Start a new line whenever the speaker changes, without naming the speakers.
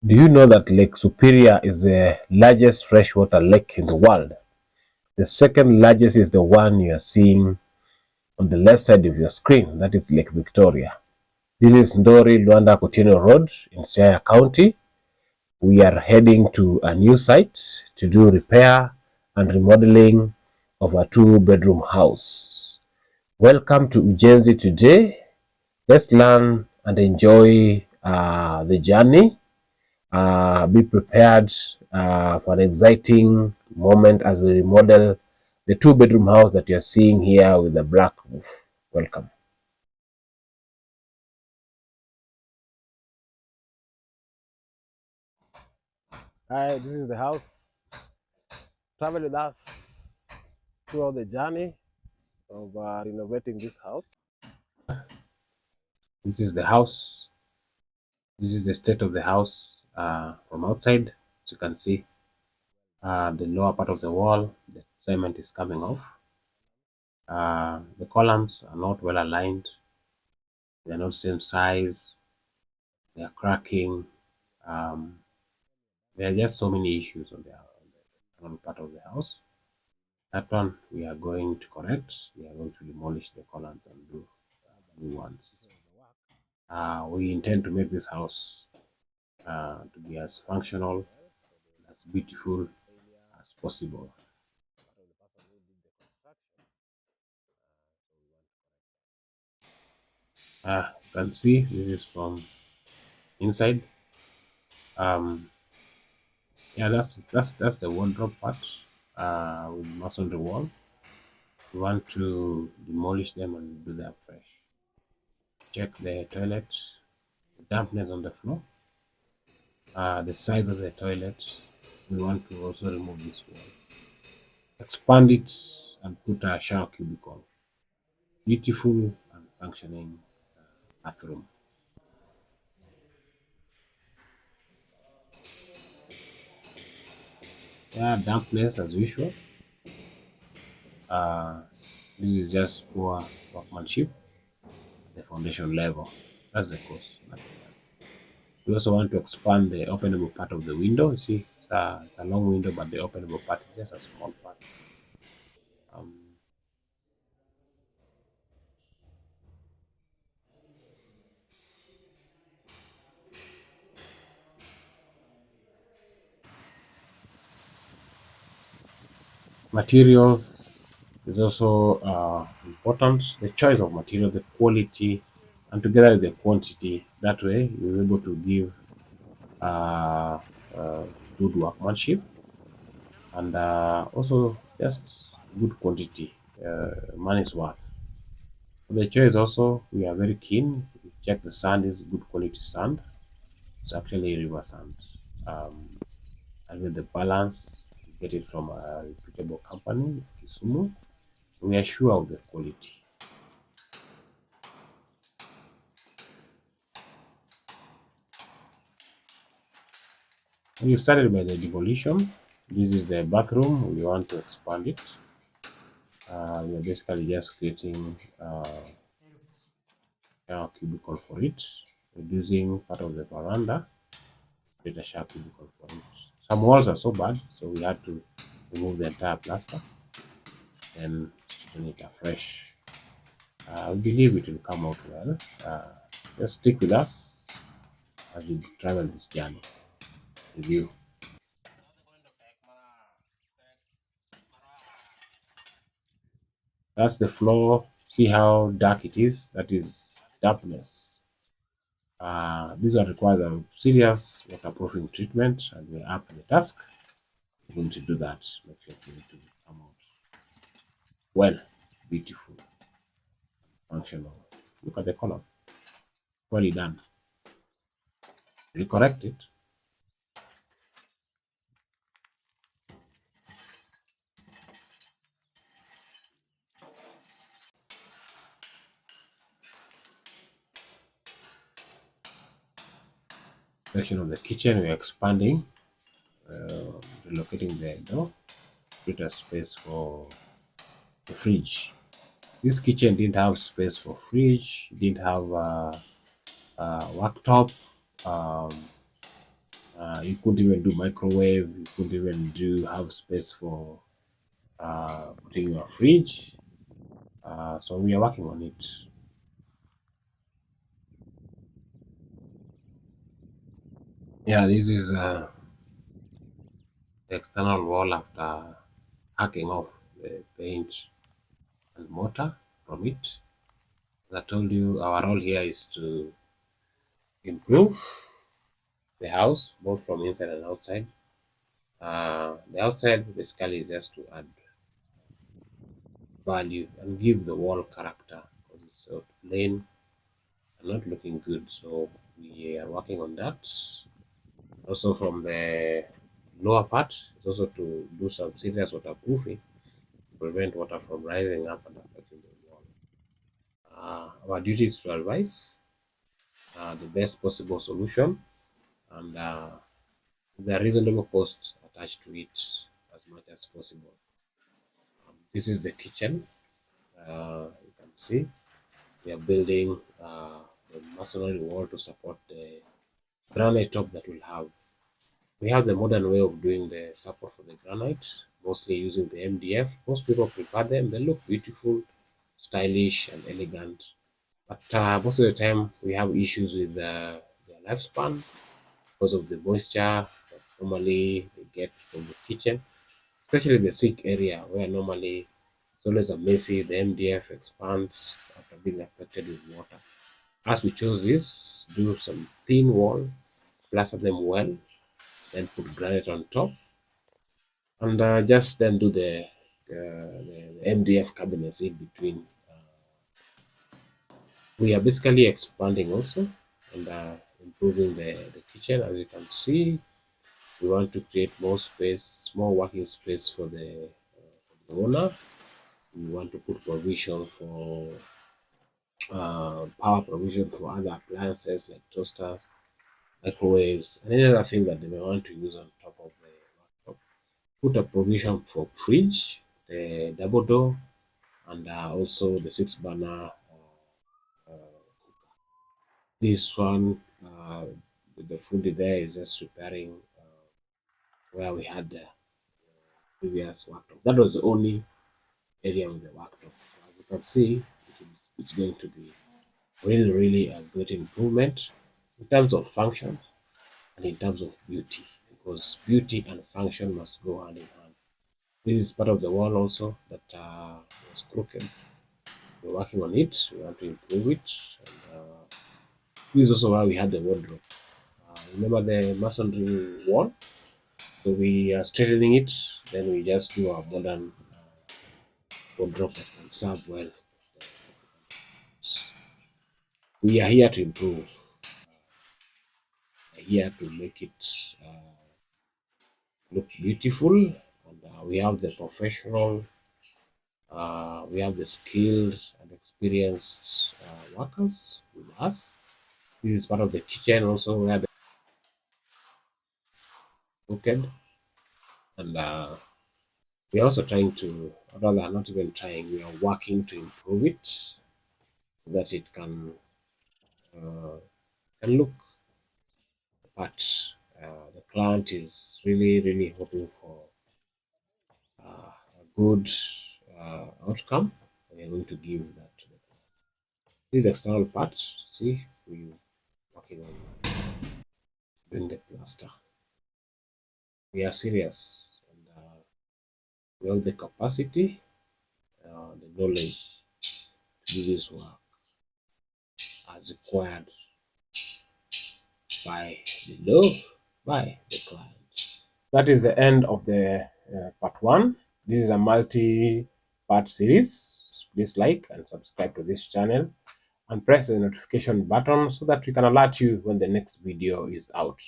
Do you know that Lake Superior is the largest freshwater lake in the world? The second largest is the one you are seeing on the left side of your screen, that is Lake Victoria. This is Ndori Luanda Coutinho Road in Siaya County. We are heading to a new site to do repair and remodeling of a two-bedroom house. Welcome to Ujenzi today. Let's learn and enjoy the journey. Be prepared for an exciting moment as we remodel the two-bedroom house that you're seeing here with the black roof. Welcome. Hi, this is the house. Travel with us throughout the journey of renovating this house. This is the house. This is the state of the house from outside. As you can see, the lower part of the wall, the cement is coming off. The columns are not well aligned. They are not same size. They are cracking. Um, there are just so many issues on the part of the house. That one we are going to correct. We are going to demolish the columns and do new ones. We intend to make this house to be as functional, as beautiful as possible. You can see this is from inside. Yeah, that's the wardrobe part with masonry wall. We want to demolish them and do them fresh. Check the toilet, the dampness on the floor, the size of the toilet. We want to also remove this wall, expand it, and put a shower cubicle. Beautiful and functioning bathroom. Yeah, dampness as usual. Uh, this is just poor workmanship at the foundation level. That's the cause, nothing else. We also want to expand the openable part of the window. You see, it's a long window, but the openable part is just a small part. Um, Materials is also important. The choice of material, the quality, and together with the quantity. That way, you're able to give uh, uh, good workmanship and also just good quantity. Money's worth. For the choice also, we are very keen. We check the sand is good quality sand. It's actually river sand. Um, and with the balance, we get it from a reputable company, Kisumu. We are sure of the quality. We've started by the demolition. This is the bathroom. We want to expand it. We are basically just creating a cubicle for it, reducing part of the veranda, create a shower cubicle for it. Some walls are so bad, so we had to remove the entire plaster and straighten it afresh. We believe it will come out well. Just stick with us as we travel this journey with you. That's the floor. See how dark it is? That is dampness. This one requires a serious waterproofing treatment, and we're up to the task. We're going to do that. Make sure it's going to come out well, beautiful, functional. Look at the color. Well done. We correct it. Section of the kitchen, we're expanding, relocating the door, create a space for the fridge. This kitchen didn't have space for fridge, didn't have worktop, um, You couldn't even do microwave. You couldn't even do have space for putting your fridge. So we are working on it. Yeah, this is the external wall after hacking off the paint and mortar from it. As I told you, our role here is to improve the house both from inside and outside. The outside basically is just to add value and give the wall character because it's so plain and not looking good. So we are working on that. Also from the lower part, it's also to do some serious waterproofing to prevent water from rising up and affecting the wall. Our duty is to advise the best possible solution and the reasonable cost attached to it as much as possible. This is the kitchen. You can see we are building the masonry wall to support the granite top that we'll have. We have the modern way of doing the support for the granite, mostly using the MDF. Most people prefer them. They look beautiful, stylish, and elegant. But most of the time, we have issues with their lifespan because of the moisture that normally they get from the kitchen, especially the sink area where normally it's always a messy. The MDF expands after being affected with water. As we chose this, do some thin wall, plaster them well, then put granite on top, and just then do the MDF cabinets in between. We are basically expanding also and improving the kitchen. As you can see, we want to create more space, more working space for the owner. We want to put provision for power provision for other appliances like toasters, microwaves, and any other thing that they may want to use on top of the laptop. Put a provision for fridge, the double door, and also the 6 burner. This one, the food there is just repairing where we had the previous worktop. That was the only area with the worktop. So as you can see, it's going to be really a good improvement in terms of function and in terms of beauty, because beauty and function must go hand in hand. This is part of the wall also that was crooked. We're working on it. We want to improve it. And this is also why we had the wardrobe. Remember the masonry wall? So we are straightening it. Then we just do our modern wardrobe that can serve well. We are here to improve. Here to make it look beautiful. And we have the professional, we have the skilled and experienced workers with us. This is part of the kitchen also where they cooked. And we're also trying to, or rather not even trying, we are working to improve it so that it can look the part. The client is really hoping for a good outcome. We are going to give that to the client. These external parts, see, we working on doing the plaster. We are serious and we have the capacity, the knowledge to do this work as required by the law, by the client. That is the end of the part one. This is a multi-part series. Please like and subscribe to this channel and press the notification button so that we can alert you when the next video is out.